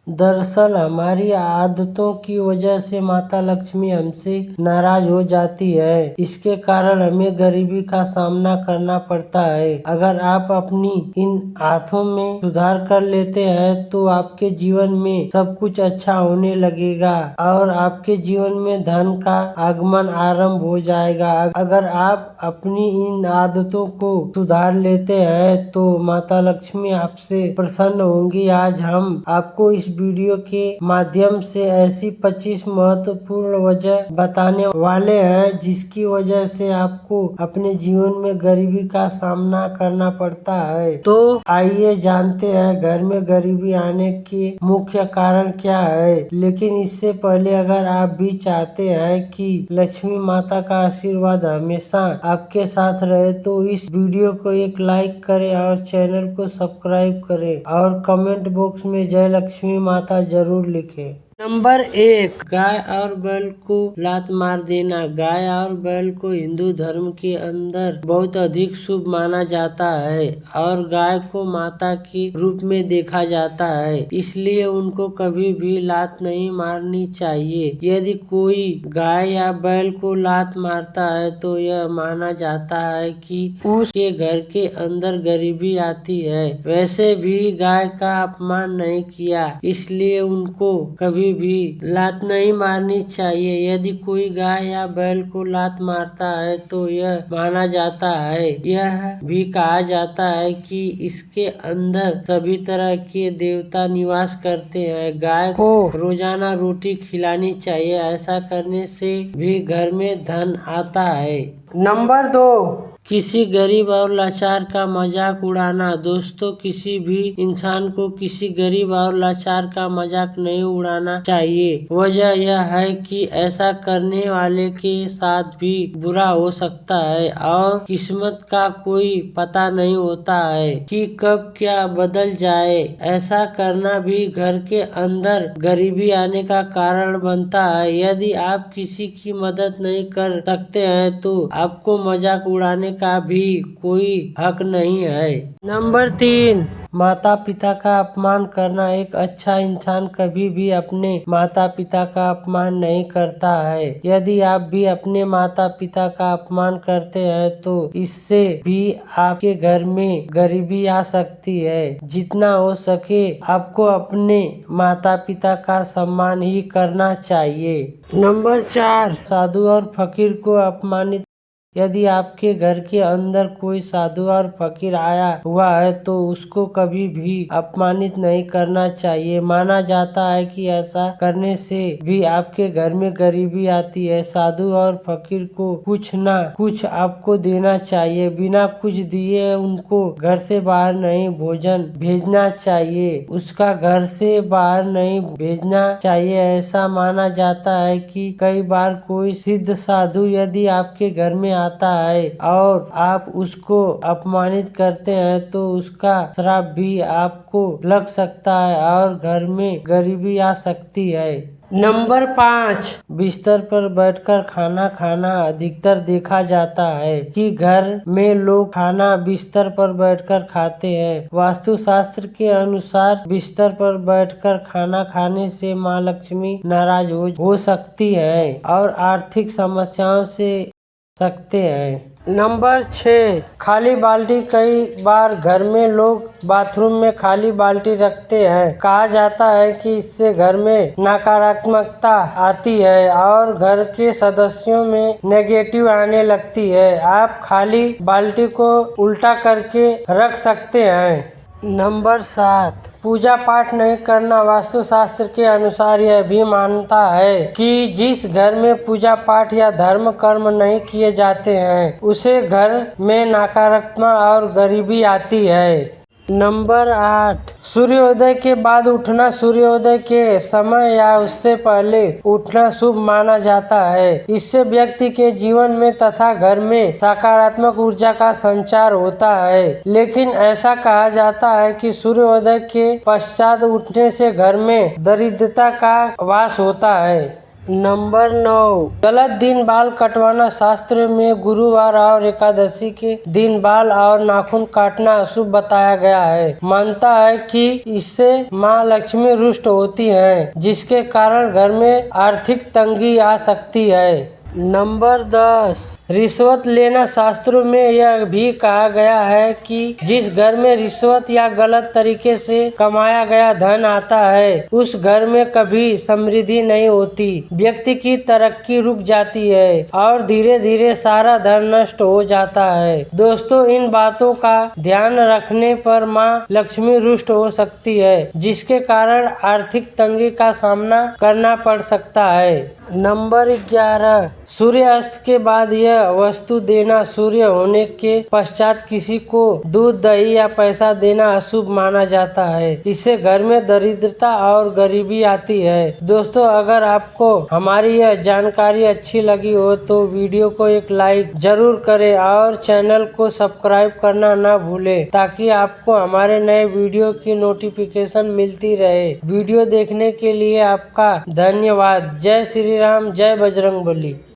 दरअसल हमारी आदतों की वजह से माता लक्ष्मी हमसे नाराज हो जाती है। इसके कारण हमें गरीबी का सामना करना पड़ता है। अगर आप अपनी इन आदतों में सुधार कर लेते हैं तो आपके जीवन में सब कुछ अच्छा होने लगेगा और आपके जीवन में धन का आगमन आरंभ हो जाएगा। अगर आप अपनी इन आदतों को सुधार लेते हैं तो माता लक्ष्मी आपसे प्रसन्न होंगी। आज हम आपको इस वीडियो के माध्यम से ऐसी 25 महत्वपूर्ण वजह बताने वाले हैं जिसकी वजह से आपको अपने जीवन में गरीबी का सामना करना पड़ता है। तो आइए जानते हैं घर में गरीबी आने के मुख्य कारण क्या है। लेकिन इससे पहले अगर आप भी चाहते हैं कि लक्ष्मी माता का आशीर्वाद हमेशा आपके साथ रहे तो इस वीडियो को एक लाइक करें और चैनल को सब्सक्राइब करें और कमेंट बॉक्स में जय लक्ष्मी माता जरूर लिखें। नंबर 1, गाय और बैल को लात मार देना। गाय और बैल को हिंदू धर्म के अंदर बहुत अधिक शुभ माना जाता है और गाय को माता के रूप में देखा जाता है, इसलिए उनको कभी भी लात नहीं मारनी चाहिए। यदि कोई गाय या बैल को लात मारता है तो यह माना जाता है कि उसके घर के अंदर गरीबी आती है। वैसे भी गाय का अपमान नहीं किया, इसलिए उनको कभी भी लात नहीं मारनी चाहिए। यदि कोई गाय या बैल को लात मारता है तो यह माना जाता है, यह भी कहा जाता है कि इसके अंदर सभी तरह के देवता निवास करते हैं। गाय को रोजाना रोटी खिलानी चाहिए, ऐसा करने से भी घर में धन आता है। नंबर 2, किसी गरीब और लाचार का मजाक उड़ाना। दोस्तों, किसी भी इंसान को किसी गरीब और लाचार का मजाक नहीं उड़ाना चाहिए। वजह यह है कि ऐसा करने वाले के साथ भी बुरा हो सकता है और किस्मत का कोई पता नहीं होता है कि कब क्या बदल जाए। ऐसा करना भी घर के अंदर गरीबी आने का कारण बनता है। यदि आप किसी की मदद नहीं कर सकते हैं तो आपको मजाक उड़ाने का भी कोई हक नहीं है। नंबर 3, माता पिता का अपमान करना। एक अच्छा इंसान कभी भी अपने माता पिता का अपमान नहीं करता है। यदि आप भी अपने माता पिता का अपमान करते हैं तो इससे भी आपके घर में गरीबी आ सकती है। जितना हो सके आपको अपने माता पिता का सम्मान ही करना चाहिए। नंबर 4, साधु और फकीर को अपमानित। यदि आपके घर के अंदर कोई साधु और फकीर आया हुआ है तो उसको कभी भी अपमानित नहीं करना चाहिए। माना जाता है कि ऐसा करने से भी आपके घर में गरीबी आती है। साधु और फकीर को कुछ ना कुछ आपको देना चाहिए। बिना कुछ दिए उनको घर से बाहर नहीं भोजन भेजना चाहिए, उसका घर से बाहर नहीं भेजना चाहिए। ऐसा माना जाता है कि कई बार कोई सिद्ध साधु यदि आपके घर में आता है और आप उसको अपमानित करते हैं तो उसका श्राप भी आपको लग सकता है और घर में गरीबी आ सकती है। नंबर 5, बिस्तर पर बैठकर खाना खाना। अधिकतर देखा जाता है कि घर में लोग खाना बिस्तर पर बैठकर खाते हैं। वास्तुशास्त्र के अनुसार बिस्तर पर बैठकर खाना खाने से माँ लक्ष्मी नाराज हो सकती है और आर्थिक समस्याओं से सकते हैं। नंबर 6, खाली बाल्टी। कई बार घर में लोग बाथरूम में खाली बाल्टी रखते हैं। कहा जाता है कि इससे घर में नकारात्मकता आती है और घर के सदस्यों में नेगेटिव आने लगती है। आप खाली बाल्टी को उल्टा करके रख सकते हैं। नंबर 7, पूजा पाठ नहीं करना। वास्तुशास्त्र के अनुसार यह भी मानता है कि जिस घर में पूजा पाठ या धर्म कर्म नहीं किए जाते हैं उसे घर में नकारात्मक और गरीबी आती है। नंबर 8, सूर्योदय के बाद उठना। सूर्योदय के समय या उससे पहले उठना शुभ माना जाता है। इससे व्यक्ति के जीवन में तथा घर में सकारात्मक ऊर्जा का संचार होता है। लेकिन ऐसा कहा जाता है कि सूर्योदय के पश्चात उठने से घर में दरिद्रता का वास होता है। नंबर 9, गलत दिन बाल कटवाना। शास्त्र में गुरुवार और एकादशी के दिन बाल और नाखून काटना अशुभ बताया गया है। मानता है कि इससे माँ लक्ष्मी रुष्ट होती हैं, जिसके कारण घर में आर्थिक तंगी आ सकती है। नंबर 10, रिश्वत लेना। शास्त्रों में यह भी कहा गया है कि जिस घर में रिश्वत या गलत तरीके से कमाया गया धन आता है, उस घर में कभी समृद्धि नहीं होती। व्यक्ति की तरक्की रुक जाती है और धीरे धीरे सारा धन नष्ट हो जाता है। दोस्तों, इन बातों का ध्यान रखने पर माँ लक्ष्मी रुष्ट हो सकती है, जिसके कारण आर्थिक तंगी का सामना करना पड़ सकता है। नंबर 11, सूर्यास्त के बाद यह वस्तु देना। सूर्य होने के पश्चात किसी को दूध, दही या पैसा देना अशुभ माना जाता है। इससे घर में दरिद्रता और गरीबी आती है। दोस्तों, अगर आपको हमारी यह जानकारी अच्छी लगी हो तो वीडियो को एक लाइक जरूर करें और चैनल को सब्सक्राइब करना ना भूलें, ताकि आपको हमारे नए वीडियो की नोटिफिकेशन मिलती रहे। वीडियो देखने के लिए आपका धन्यवाद। जय श्री राम, जय बजरंगबली।